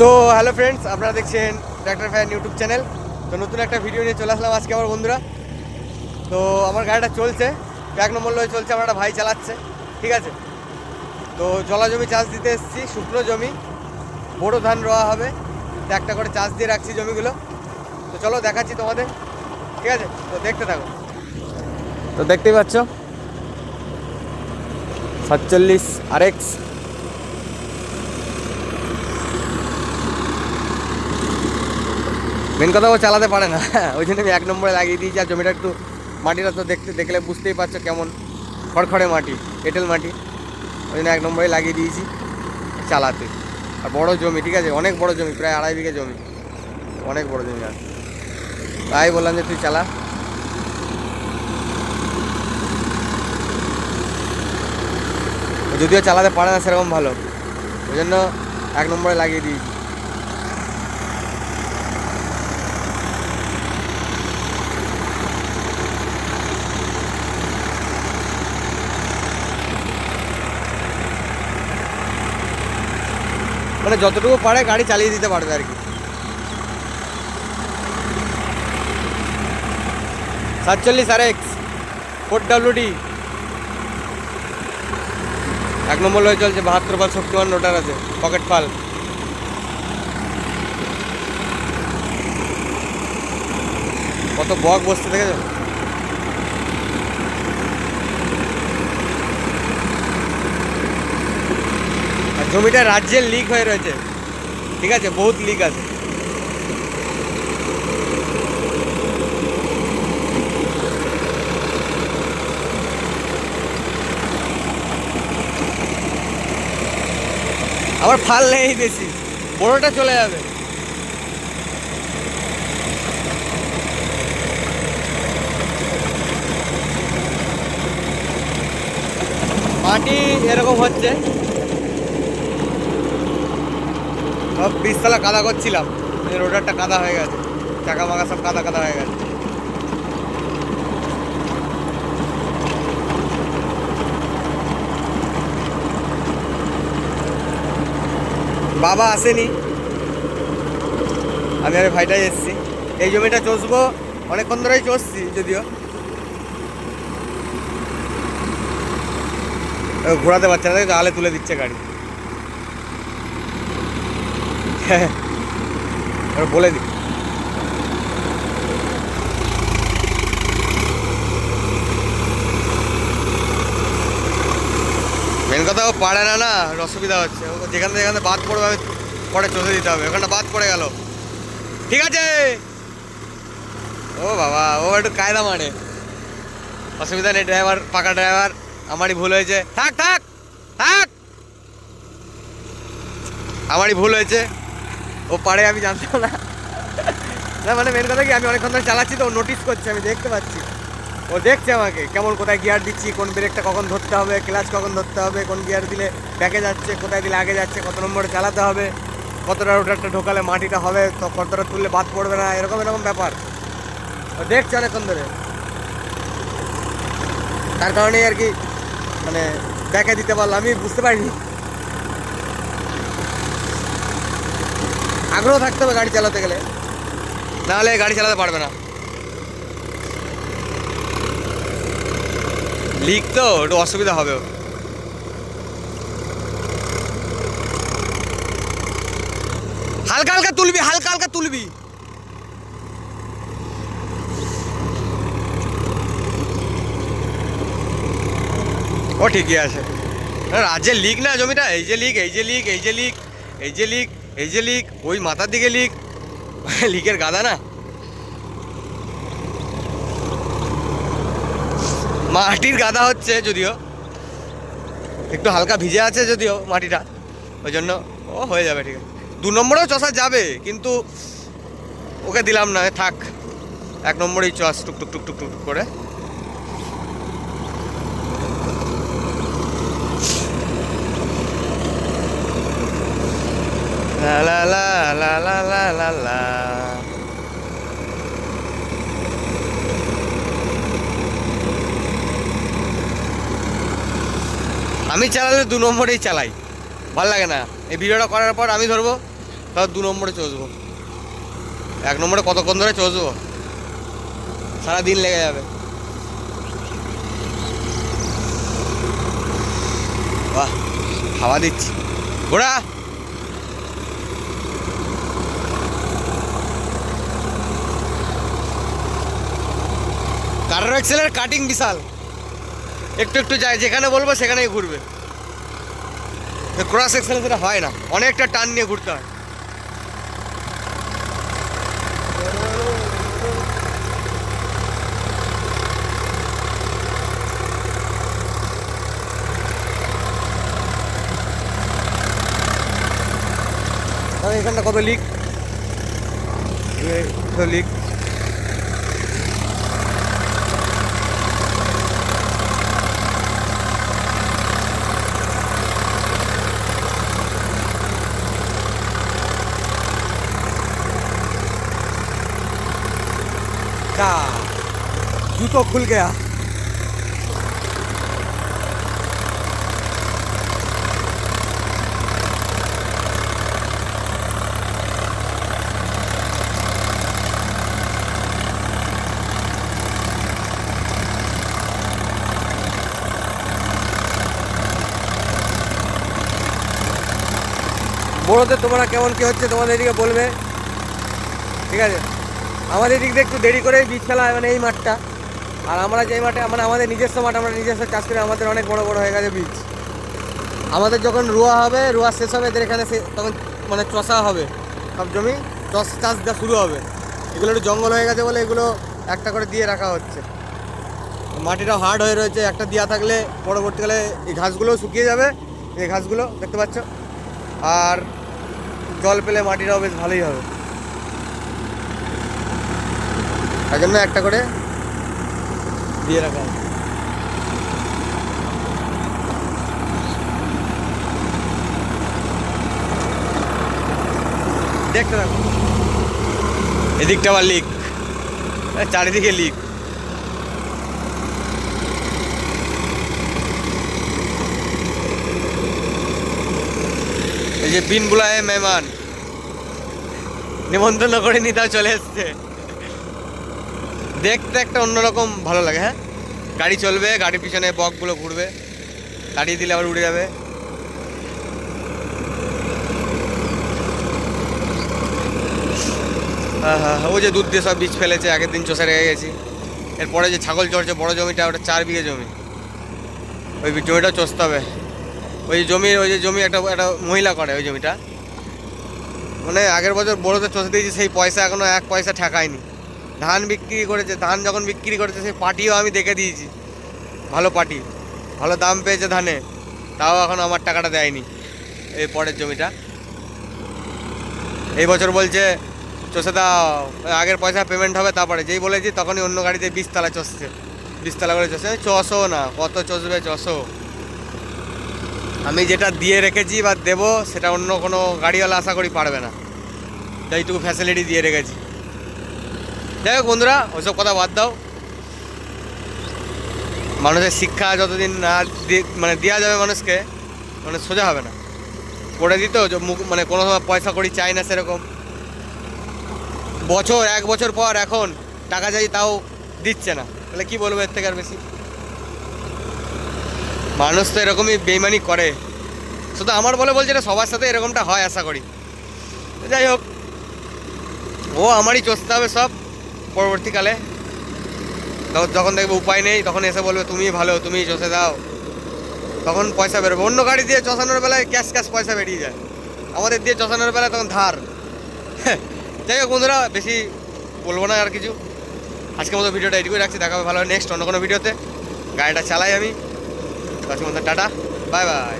তো hello friends, আপনারা দেখছেন ট্র্যাক্টর ফ্যান ইউটিউব চ্যানেল। তো নতুন একটা ভিডিও নিয়ে চলে আসলাম আজকে আমার বন্ধুরা। তো আমার গাড়িটা চলছে, 1 নম্বর লয়ে চলছে, আমার একটা ভাই চালাচ্ছে, ঠিক আছে। তো জলা জমি চাষ দিতে এসেছি, শুকনো জমি, বড়ো ধান রোয়া হবে, তো একটা করে চাষ দিয়ে রাখছি জমিগুলো। তো চলো দেখাচ্ছি তোমাদের, ঠিক আছে, তো দেখতে থাকো। তো দেখতেই পাচ্ছ 47 RX। মেন কথা ও চালাতে পারে না, ওই জন্য আমি 1 নম্বরে লাগিয়ে দিয়েছি। আর জমিটা একটু, মাটিটা তো দেখলে বুঝতেই পারছো কেমন খড়খড়ে মাটি, এঁটেল মাটি, ওই জন্য 1 নম্বরে লাগিয়ে দিয়েছি চালাতে। আর বড় জমি, ঠিক আছে, অনেক বড় জমি, প্রায় 2.5 বিঘা জমি, অনেক বড় জমি। আর তাই বললাম যে তুই চালা। যদিও চালাতে পারে না সেরকম ভালো, ওই জন্য 1 নম্বরে লাগিয়ে দিয়েছি। মানে যতটুকু পারে গাড়ি চালিয়ে দিতে পারবে আর কি। 47 RX 4WD 1 নম্বর লয়ে চলছে, 72 পাল শক্তিমান রোটার আছে, পকেট পাল। কত বক বসতে দেখেছো। আর জমিটা রাজ্যের লিক হয়ে রয়েছে, ঠিক আছে, বহুত লিক আছে। আবার ফাল নেই বেশি, বড়োটা চলে যাবে। মাটি এরকম হচ্ছে, সব বীজতলা কাদা করছিলাম, রোডারটা কাদা হয়ে গেছে, চাকা মাকা সব কাদা কাদা হয়ে গেছে। বাবা আসেনি, আমি আর ভাইটাই এসেছি। এই জমিটা চষবো, অনেকক্ষণ ধরেই চষছি, যদিও ঘোরাতে পারছে না, আলে তুলে দিচ্ছে গাড়ি। বলে দিই, মেন কথা ও পারে না, না অসুবিধা হচ্ছে। ও যেখানে যেখানে বাদ পড়বে আমি পরে চষে দিতে হবে, ওখানটা বাদ পড়ে গেল, ঠিক আছে। ও বাবা, ও একটু কায়দা মানে, অসুবিধা নেই, ড্রাইভার পাকা ড্রাইভার, আমারই ভুল হয়েছে, থাক থাক থাক, আমারই ভুল হয়েছে, ও পারে আমি জানতাম না। না মানে মেন কথা কি, আমি অনেকক্ষণ ধরে চালাচ্ছি তো, ও নোটিস করছে, আমি দেখতে পাচ্ছি, ও দেখছে আমাকে কেমন, কোথায় গিয়ার দিচ্ছি, কোন ব্রেকটা কখন ধরতে হবে, ক্লাচ কখন ধরতে হবে, কোন গিয়ার দিলে ব্যাকে যাচ্ছে, কোথায় দিলে আগে যাচ্ছে, কত নম্বরে চালাতে হবে, কতটা রোটারটা ঢোকালে মাটিটা হবে, তো কতটা তুললে বাদ পড়বে না, এরকম এরকম ব্যাপার ও দেখছে অনেকক্ষণ ধরে। তার কারণেই আর কি, মানে ব্যাকে দিতে পারলাম, আমি বুঝতে পারিনি। আগ্রহ থাকতে হবে গাড়ি চালাতে গেলে, নাহলে গাড়ি চালাতে পারবে না। লিক তো একটু অসুবিধা হবে। হালকা হালকা তুলবি, হালকা হালকা তুলবি। ও ঠিকই আছে, রাজ্যের লিক না জমিটা, এই যে লিক, এই যে লিক, এই যে লিক, এই যে লিক, এই যে লিক, ওই মাথার দিকে লিক, লিকের গাদা না। মাটির গাদা হচ্ছে, যদিও একটু হালকা ভিজে আছে যদিও মাটিটা, ওই জন্য ও হয়ে যাবে, ঠিক আছে। 2 নম্বরেও চষা যাবে, কিন্তু ওকে দিলাম না, থাক, 1 নম্বরেই চষ, টুকটুক টুকটুক টুকটুক করে। লা লা লা লা লা লা লা লা। আমি চালালে 2 নম্বরেই চালাই, ভালো লাগে না। এই ভিডিওটা করার পর আমি ধরবো তাও 2 নম্বরে চষবো। 1 নম্বরে কতক্ষণ ধরে চষবো, সারাদিন লেগে যাবে। বাহ, হাওয়া দিচ্ছি ঘোড়া। কাটার এক্সেলের কাটিং বিশাল, একটু একটু যায়, যেখানে বলবো সেখানেই ঘুরবে। ক্রস এক্সেলে সেটা হয় না, অনেকটা টান নিয়ে ঘুরতে হয়। এখানটা কত লিক, লিক। जूतो खुल गया। বড়োদের তোমরা কেমন কী হচ্ছে তোমাদের এদিকে বলবে, ঠিক আছে? আমাদের দিক দিয়ে একটু দেরি করে বীজ ফেলা হয়, মানে এই মাঠটা। আর আমরা যেই মাঠে, মানে আমাদের নিজস্ব মাঠ, আমরা নিজস্ব চাষ করে আমাদের অনেক বড় বড় হয়ে গেছে বীজ। আমাদের যখন রোয়া হবে, রোয়া শেষ হবে, এদের এখানে তখন মানে চষা হবে, সব জমি চাষ দেওয়া শুরু হবে। এগুলো একটু জঙ্গল হয়ে গেছে বলে এগুলো একটা করে দিয়ে রাখা হচ্ছে। মাটিটা হার্ড হয়ে রয়েছে, একটা দেওয়া থাকলে পরবর্তীকালে এই ঘাসগুলোও শুকিয়ে যাবে, এই ঘাসগুলো দেখতে পাচ্ছ। আর জল পেলে মাটিটাও বেশ ভালোই হবে, তার জন্য একটা করে দিয়ে রাখা হয়। দেখতে থাকো, এদিকটা আবার লিক, চারিদিকে লিক। এই যে বিন বুলায় মেহমান, নিমন্ত্রণ করে নি, তাও চলে এসছে। দেখতে একটা অন্যরকম ভালো লাগে। হ্যাঁ, গাড়ি চলবে, গাড়ির পিছনে বকগুলো ঘুরবে, দাঁড়িয়ে দিলে আবার উড়ে যাবে। হ্যাঁ হ্যাঁ, ওই যে দুধ দিয়ে সব বীজ ফেলেছে, আগের দিন চষে রেখে গেছি। এরপরে যে ছাগল চড়ছে বড় জমিটা, ওটা 4 বিঘে জমি, ওই জমিটা চষতে হবে। ওই যে জমি একটা মহিলা করে ওই জমিটা, মানে আগের বছর বড়োতে চষে দিয়েছি, সেই পয়সা এখনও 1 পয়সা ঠেকায়নি। ধান বিক্রি করেছে, ধান যখন বিক্রি করেছে সেই পাটিও আমি দেখে দিয়েছি, ভালো পাটি, ভালো দাম পেয়েছে ধানে, তাও এখন আমার টাকাটা দেয়নি। এই পরের জমিটা এই বছর বলছে চষে দাও, আগের পয়সা পেমেন্ট হবে তারপরে। যেই বলেছি তখনই অন্য গাড়িতে 20 তলা চষছে, 20 তলা করে চষে। 600 না, কত চষবে 600। আমি যেটা দিয়ে রেখেছি বা দেবো সেটা অন্য কোনো গাড়িওয়ালা আশা করি পারবে না, এইটুকু ফ্যাসিলিটি দিয়ে রেখেছি। যাই হোক বন্ধুরা, ওইসব কথা বাদ দাও। মানুষের শিক্ষা যতদিন না মানে দেওয়া যাবে মানুষকে, মানে সোজা হবে না। করে দিত মানে কোনো সময় পয়সা করি চাই না সেরকম। 1 বছর পর এখন টাকা চাই তাও দিচ্ছে না, তাহলে কি বলবো এর থেকে আর বেশি? মানুষ তো এরকমই বেইমানি করে, শুধু আমার বলছে এটা সবার সাথে এরকমটা হয় আশা করি। যাই হোক, ও আমারই চষতে হবে সব পরবর্তীকালে। যখন দেখবে উপায় নেই, তখন এসে বলবে তুমি ভালো, তুমি চষে দাও, তখন পয়সা বেরোবে। অন্য গাড়ি দিয়ে চষানোর বেলায় ক্যাশ পয়সা বেরিয়ে যায়, আমাদের দিয়ে চষানোর বেলায় তখন ধার। যাই হোক বন্ধুরা, বেশি বলবো না আর কিছু। আজকের মতো ভিডিওটা এটুকুই রাখছি, দেখা হবে ভালো নেক্সট অন্য কোনো ভিডিওতে। গাড়িটা চালাই আমি। Tata, bye bye.